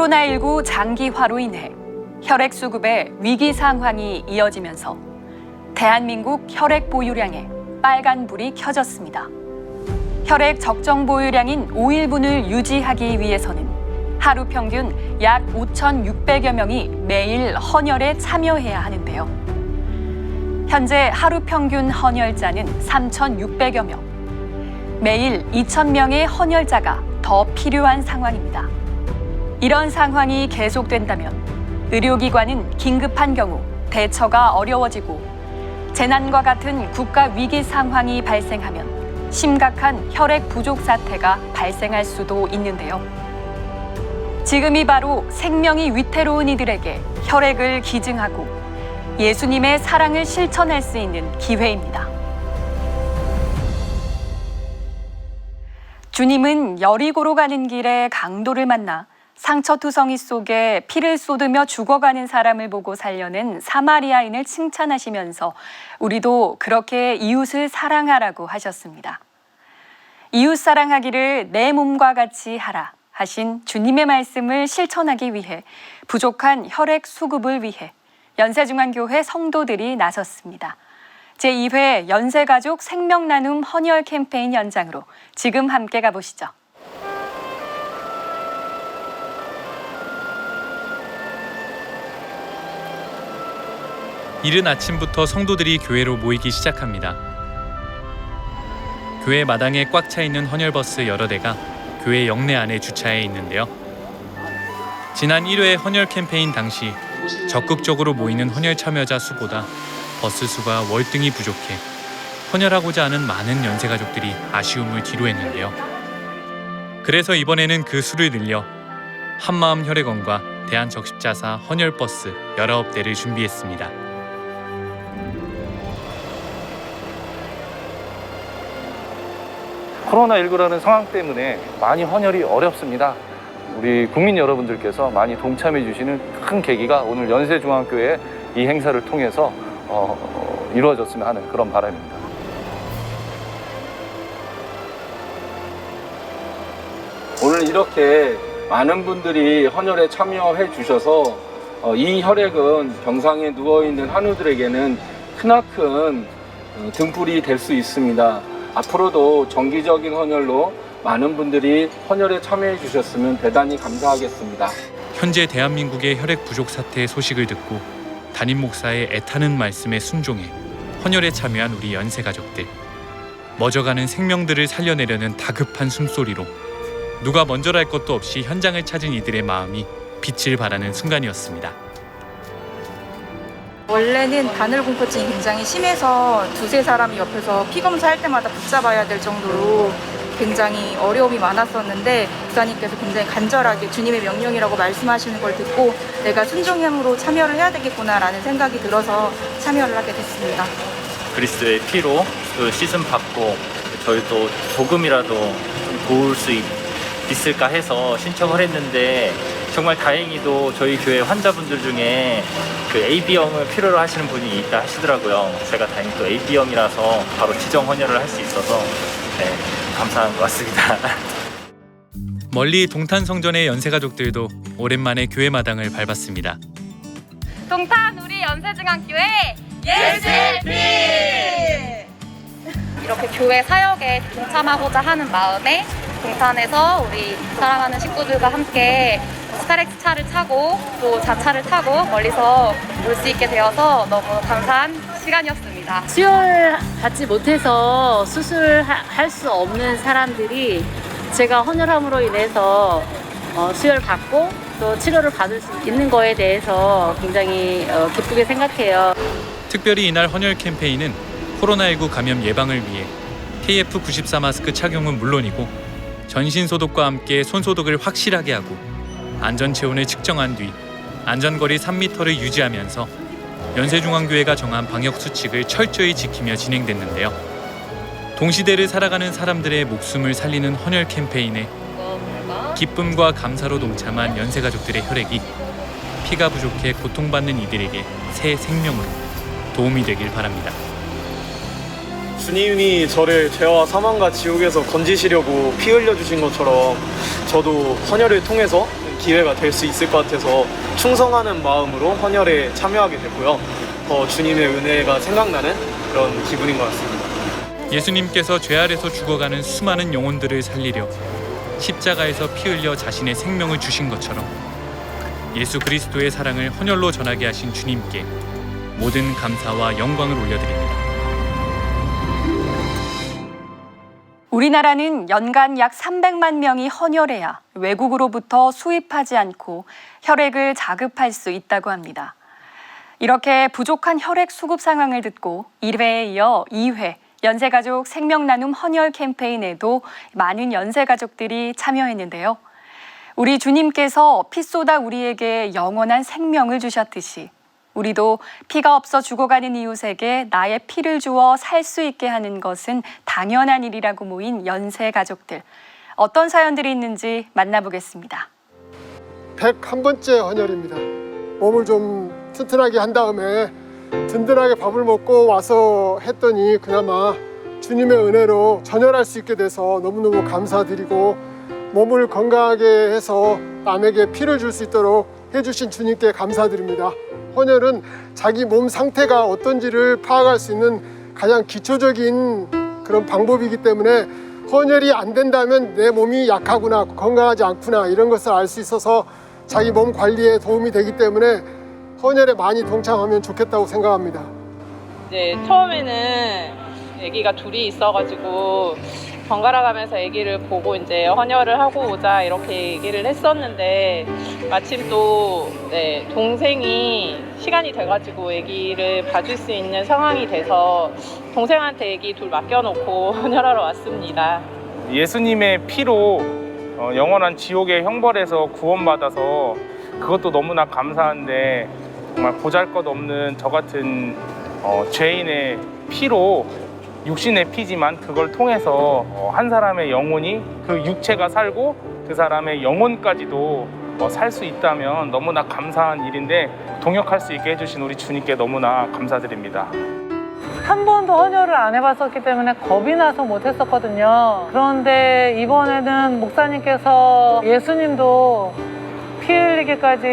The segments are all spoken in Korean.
코로나19 장기화로 인해 혈액 수급의 위기 상황이 이어지면서 대한민국 혈액 보유량에 빨간불이 켜졌습니다. 혈액 적정 보유량인 5일분을 유지하기 위해서는 하루 평균 약 5,600여 명이 매일 헌혈에 참여해야 하는데요. 현재 하루 평균 헌혈자는 3,600여 명. 매일 2,000명의 헌혈자가 더 필요한 상황입니다. 이런 상황이 계속된다면 의료기관은 긴급한 경우 대처가 어려워지고 재난과 같은 국가 위기 상황이 발생하면 심각한 혈액 부족 사태가 발생할 수도 있는데요. 지금이 바로 생명이 위태로운 이들에게 혈액을 기증하고 예수님의 사랑을 실천할 수 있는 기회입니다. 주님은 여리고로 가는 길에 강도를 만나 상처투성이 속에 피를 쏟으며 죽어가는 사람을 보고 살려낸 사마리아인을 칭찬하시면서 우리도 그렇게 이웃을 사랑하라고 하셨습니다. 이웃 사랑하기를 내 몸과 같이 하라 하신 주님의 말씀을 실천하기 위해 부족한 혈액 수급을 위해 연세중앙교회 성도들이 나섰습니다. 제2회 연세가족 생명나눔 헌혈 캠페인 현장으로 지금 함께 가보시죠. 이른 아침부터 성도들이 교회로 모이기 시작합니다. 교회 마당에 꽉 차 있는 헌혈버스 여러 대가 교회 영내 안에 주차해 있는데요. 지난 1회 헌혈 캠페인 당시 적극적으로 모이는 헌혈 참여자 수보다 버스 수가 월등히 부족해 헌혈하고자 하는 많은 연세가족들이 아쉬움을 뒤로했는데요. 그래서 이번에는 그 수를 늘려 한마음 혈액원과 대한적십자사 헌혈버스 19대를 준비했습니다. 코로나19라는 상황 때문에 많이 헌혈이 어렵습니다. 우리 국민 여러분들께서 많이 동참해 주시는 큰 계기가 오늘 연세중앙교회 이 행사를 통해서 이루어졌으면 하는 그런 바람입니다. 오늘 이렇게 많은 분들이 헌혈에 참여해 주셔서 이 혈액은 병상에 누워있는 한우들에게는 크나큰 등불이 될 수 있습니다. 앞으로도 정기적인 헌혈로 많은 분들이 헌혈에 참여해 주셨으면 대단히 감사하겠습니다. 현재 대한민국의 혈액 부족 사태의 소식을 듣고 담임 목사의 애타는 말씀에 순종해 헌혈에 참여한 우리 연세가족들. 멎어가는 생명들을 살려내려는 다급한 숨소리로 누가 먼저랄 것도 없이 현장을 찾은 이들의 마음이 빛을 발하는 순간이었습니다. 원래는 바늘공포증이 굉장히 심해서 두세 사람이 옆에서 피검사할 때마다 붙잡아야 될 정도로 굉장히 어려움이 많았었는데 목사님께서 굉장히 간절하게 주님의 명령이라고 말씀하시는 걸 듣고 내가 순종함으로 참여를 해야 되겠구나라는 생각이 들어서 참여를 하게 됐습니다. 그리스도의 피로 또 씻음 받고 저희도 조금이라도 좀 도울 수 있을까 해서 신청을 했는데 정말 다행히도 저희 교회 환자분들 중에 그 AB형을 필요로 하시는 분이 있다 하시더라고요. 제가 다행히 또 AB형이라서 바로 지정 헌혈을 할 수 있어서 감사한 것 같습니다. 멀리 동탄성전의 연세가족들도 오랜만에 교회 마당을 밟았습니다. 동탄 우리 연세중앙교회 예수피! 이렇게 교회 사역에 동참하고자 하는 마음에 동탄에서 우리 사랑하는 식구들과 함께 스타렉스 차를 타고 또 자차를 타고 멀리서 올 수 있게 되어서 너무 감사한 시간이었습니다. 수혈 받지 못해서 수술할 수 없는 사람들이 제가 헌혈함으로 인해서 수혈 받고 또 치료를 받을 수 있는 거에 대해서 굉장히 기쁘게 생각해요. 특별히 이날 헌혈 캠페인은 코로나19 감염 예방을 위해 KF94 마스크 착용은 물론이고 전신 소독과 함께 손 소독을 확실하게 하고 안전 체온을 측정한 뒤 안전거리 3m를 유지하면서 연세중앙교회가 정한 방역 수칙을 철저히 지키며 진행됐는데요. 동시대를 살아가는 사람들의 목숨을 살리는 헌혈 캠페인에 기쁨과 감사로 동참한 연세가족들의 혈액이 피가 부족해 고통받는 이들에게 새 생명으로 도움이 되길 바랍니다. 주님이 저를 죄와 사망과 지옥에서 건지시려고 피 흘려주신 것처럼 저도 헌혈을 통해서 기회가 될 수 있을 것 같아서 충성하는 마음으로 헌혈에 참여하게 됐고요. 더 주님의 은혜가 생각나는 그런 기분인 것 같습니다. 예수님께서 죄 아래서 죽어가는 수많은 영혼들을 살리려 십자가에서 피 흘려 자신의 생명을 주신 것처럼 예수 그리스도의 사랑을 헌혈로 전하게 하신 주님께 모든 감사와 영광을 올려드립니다. 우리나라는 연간 약 300만 명이 헌혈해야 외국으로부터 수입하지 않고 혈액을 자급할 수 있다고 합니다. 이렇게 부족한 혈액 수급 상황을 듣고 1회에 이어 2회 연세가족 생명나눔 헌혈 캠페인에도 많은 연세가족들이 참여했는데요. 우리 주님께서 피 쏟아 우리에게 영원한 생명을 주셨듯이 우리도 피가 없어 죽어가는 이웃에게 나의 피를 주어 살 수 있게 하는 것은 당연한 일이라고 모인 연세가족들. 어떤 사연들이 있는지 만나보겠습니다. 101번째 헌혈입니다. 몸을 좀 튼튼하게 한 다음에 든든하게 밥을 먹고 와서 했더니 그나마 주님의 은혜로 전혈할 수 있게 돼서 너무너무 감사드리고 몸을 건강하게 해서 남에게 피를 줄 수 있도록 해주신 주님께 감사드립니다. 헌혈은 자기 몸 상태가 어떤지를 파악할 수 있는 가장 기초적인 그런 방법이기 때문에 헌혈이 안 된다면 내 몸이 약하구나, 건강하지 않구나 이런 것을 알 수 있어서 자기 몸 관리에 도움이 되기 때문에 헌혈에 많이 동참하면 좋겠다고 생각합니다. 이제 처음에는 아기가 둘이 있어가지고 번갈아 가면서 아기를 보고 이제 헌혈을 하고 오자 이렇게 얘기를 했었는데 마침 또 동생이 시간이 돼가지고 아기를 봐줄 수 있는 상황이 돼서 동생한테 아기 둘 맡겨놓고 헌혈하러 왔습니다. 예수님의 피로 영원한 지옥의 형벌에서 구원받아서 그것도 너무나 감사한데 정말 보잘것없는 저 같은 죄인의 피로 육신의 피지만 그걸 통해서 한 사람의 영혼이 그 육체가 살고 그 사람의 영혼까지도 살 수 있다면 너무나 감사한 일인데 동역할 수 있게 해주신 우리 주님께 너무나 감사드립니다. 한 번도 헌혈을 안 해봤었기 때문에 겁이 나서 못했었거든요. 그런데 이번에는 목사님께서 예수님도 피 흘리기까지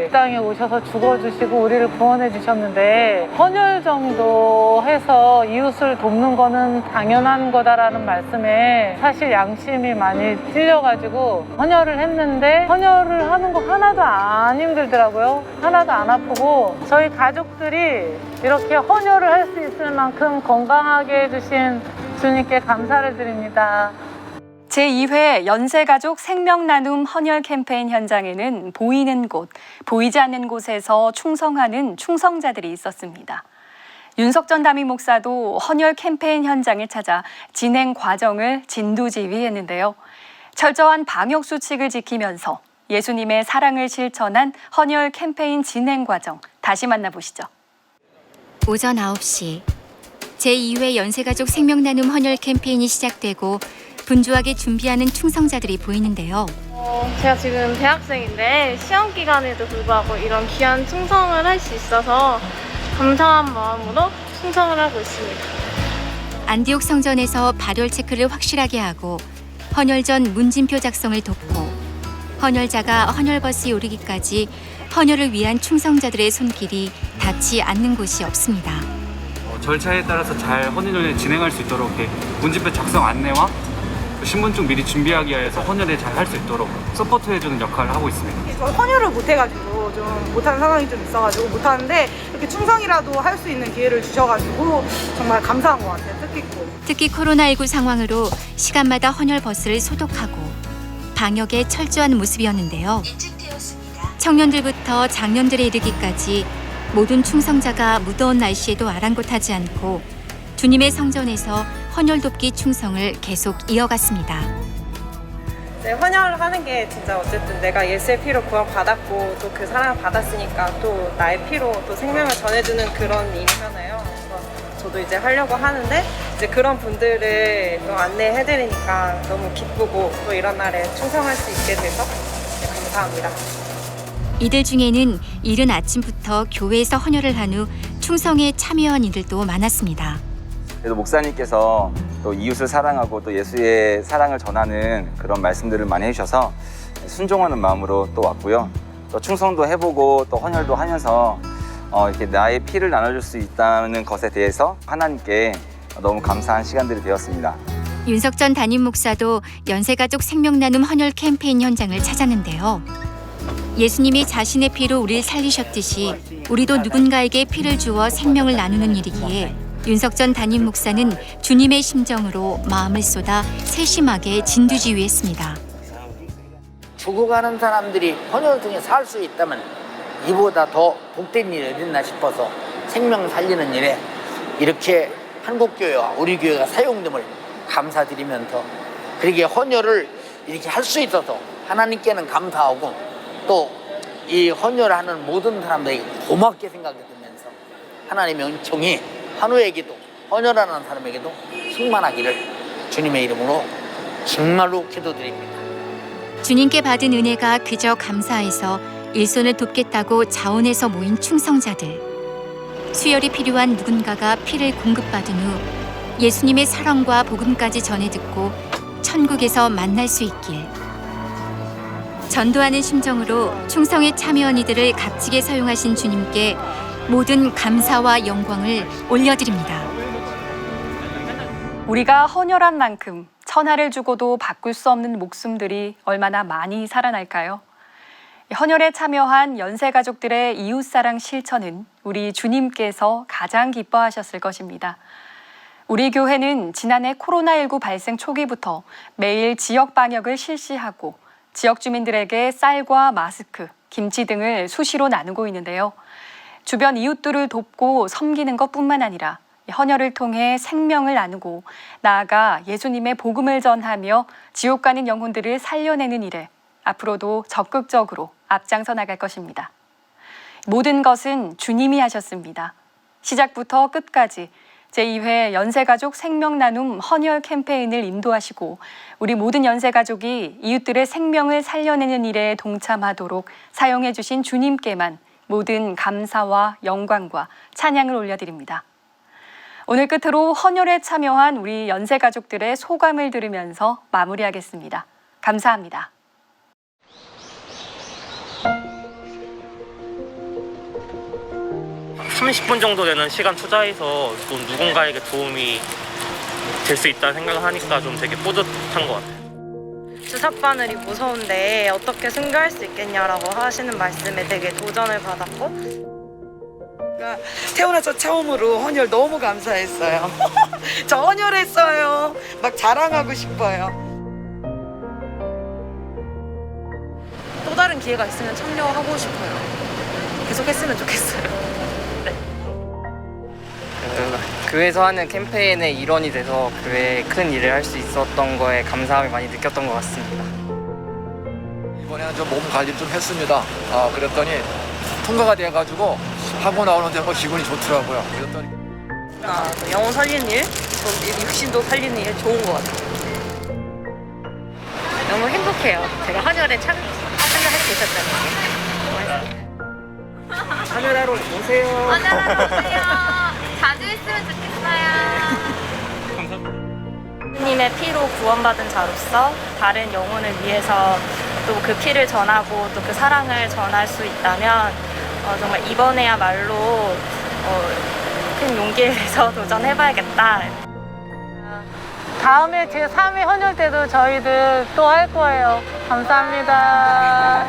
이 땅에 오셔서 죽어주시고 우리를 구원해 주셨는데 헌혈 정도 해서 이웃을 돕는 거는 당연한 거다라는 말씀에 사실 양심이 많이 찔려가지고 헌혈을 했는데 헌혈을 하는 거 하나도 안 힘들더라고요. 하나도 안 아프고 저희 가족들이 이렇게 헌혈을 할 수 있을 만큼 건강하게 해주신 주님께 감사를 드립니다. 제2회 연세가족 생명나눔 헌혈 캠페인 현장에는 보이는 곳, 보이지 않는 곳에서 충성하는 충성자들이 있었습니다. 윤석전 담임 목사도 헌혈 캠페인 현장에 찾아 진행 과정을 진두지휘했는데요. 철저한 방역 수칙을 지키면서 예수님의 사랑을 실천한 헌혈 캠페인 진행 과정 다시 만나보시죠. 오전 9시 제2회 연세가족 생명나눔 헌혈 캠페인이 시작되고 분주하게 준비하는 충성자들이 보이는데요. 제가 지금 대학생인데 시험 기간에도 불구하고 이런 귀한 충성을 할 수 있어서 감사한 마음으로 충성을 하고 있습니다. 안디옥 성전에서 발열 체크를 확실하게 하고 헌혈 전 문진표 작성을 돕고 헌혈자가 헌혈버스에 오르기까지 헌혈을 위한 충성자들의 손길이 닿지 않는 곳이 없습니다. 절차에 따라서 잘 헌혈을 진행할 수 있도록 문진표 작성 안내와 신분증 미리 준비하기 위해서 헌혈에 잘 할 수 있도록 서포트해주는 역할을 하고 있습니다. 저는 헌혈을 못해가지고 좀 못하는 상황이 좀 있어가지고 못하는데 이렇게 충성이라도 할 수 있는 기회를 주셔가지고 정말 감사한 것 같아요. 뜻깊고. 특히 코로나19 상황으로 시간마다 헌혈 버스를 소독하고 방역에 철저한 모습이었는데요. 청년들부터 장년들에 이르기까지 모든 충성자가 무더운 날씨에도 아랑곳하지 않고 주님의 성전에서 헌혈 돕기 충성을 계속 이어갔습니다. 헌혈을 하는 게 진짜 어쨌든 내가 예수의 피로 구원받았고 또 그 사랑을 받았으니까 또 나의 피로 또 생명을 전해주는 그런 일이잖아요. 그래서 저도 이제 하려고 하는데 이제 그런 분들을 또 안내해드리니까 너무 기쁘고 또 이런 날에 충성할 수 있게 돼서 감사합니다. 이들 중에는 이른 아침부터 교회에서 헌혈을 한 후 충성에 참여한 이들도 많았습니다. 그래도 목사님께서 또 이웃을 사랑하고 또 예수의 사랑을 전하는 그런 말씀들을 많이 해주셔서 순종하는 마음으로 또 왔고요. 또 충성도 해보고 또 헌혈도 하면서 이렇게 나의 피를 나눠줄 수 있다는 것에 대해서 하나님께 너무 감사한 시간들이 되었습니다. 윤석전 담임 목사도 연세가족 생명나눔 헌혈 캠페인 현장을 찾았는데요. 예수님이 자신의 피로 우리를 살리셨듯이 우리도 누군가에게 피를 주어 생명을 나누는 일이기에 윤석전 담임 목사는 주님의 심정으로 마음을 쏟아 세심하게 진두지휘했습니다. 죽어가는 사람들이 헌혈을 통해 살 수 있다면 이보다 더 복된 일이 어딨나 싶어서 생명 살리는 일에 이렇게 한국교회와 우리 교회가 사용됨을 감사드리면서 그렇게 헌혈을 이렇게 할 수 있어서 하나님께는 감사하고 또 이 헌혈하는 모든 사람들에게 고맙게 생각되면서 하나님의 은총이 한우에게도 헌혈하는 사람에게도 충만하기를 주님의 이름으로 정말로 기도드립니다. 주님께 받은 은혜가 그저 감사해서 일손을 돕겠다고 자원해서 모인 충성자들. 수혈이 필요한 누군가가 피를 공급받은 후 예수님의 사랑과 복음까지 전해 듣고 천국에서 만날 수 있길. 전도하는 심정으로 충성에 참여한 이들을 값지게 사용하신 주님께 모든 감사와 영광을 올려드립니다. 우리가 헌혈한 만큼 천하를 주고도 바꿀 수 없는 목숨들이 얼마나 많이 살아날까요? 헌혈에 참여한 연세가족들의 이웃사랑 실천은 우리 주님께서 가장 기뻐하셨을 것입니다. 우리 교회는 지난해 코로나19 발생 초기부터 매일 지역 방역을 실시하고 지역 주민들에게 쌀과 마스크, 김치 등을 수시로 나누고 있는데요. 주변 이웃들을 돕고 섬기는 것뿐만 아니라 헌혈을 통해 생명을 나누고 나아가 예수님의 복음을 전하며 지옥 가는 영혼들을 살려내는 일에 앞으로도 적극적으로 앞장서 나갈 것입니다. 모든 것은 주님이 하셨습니다. 시작부터 끝까지 제2회 연세가족 생명나눔 헌혈 캠페인을 인도하시고 우리 모든 연세가족이 이웃들의 생명을 살려내는 일에 동참하도록 사용해 주신 주님께만 모든 감사와 영광과 찬양을 올려드립니다. 오늘 끝으로 헌혈에 참여한 우리 연세가족들의 소감을 들으면서 마무리하겠습니다. 감사합니다. 한 30분 정도 되는 시간 투자해서 또 누군가에게 도움이 될 수 있다는 생각을 하니까 좀 되게 뿌듯한 것 같아요. 주사바늘이 무서운데 어떻게 승교할 수 있겠냐라고 하시는 말씀에 되게 도전을 받았고 태어나서 처음으로 헌혈 너무 감사했어요. 저 헌혈했어요. 막 자랑하고 싶어요. 또 다른 기회가 있으면 참여하고 싶어요. 계속 했으면 좋겠어요. 교회에서 하는 캠페인의 일원이 돼서 교회에 큰 일을 할 수 있었던 거에 감사함을 많이 느꼈던 것 같습니다. 이번에는 좀 몸 관리 좀 했습니다. 그랬더니 통과가 돼가지고 하고 나오는데 기분이 좋더라고요. 그랬더니 영혼 살리는 일, 육신도 살리는 일 좋은 것 같아요. 너무 행복해요. 제가 헌혈에 참여할 수 있었다는 게. 헌혈하러 오세요. 헌혈하러 오세요. 자주 했으면 좋겠어요. 주님의 피로 구원받은 자로서 다른 영혼을 위해서 또 그 피를 전하고 또 그 사랑을 전할 수 있다면 정말 이번에야말로 큰 용기를 내서 도전해봐야겠다. 다음에 제3회 헌혈 때도 저희들 또 할 거예요. 감사합니다.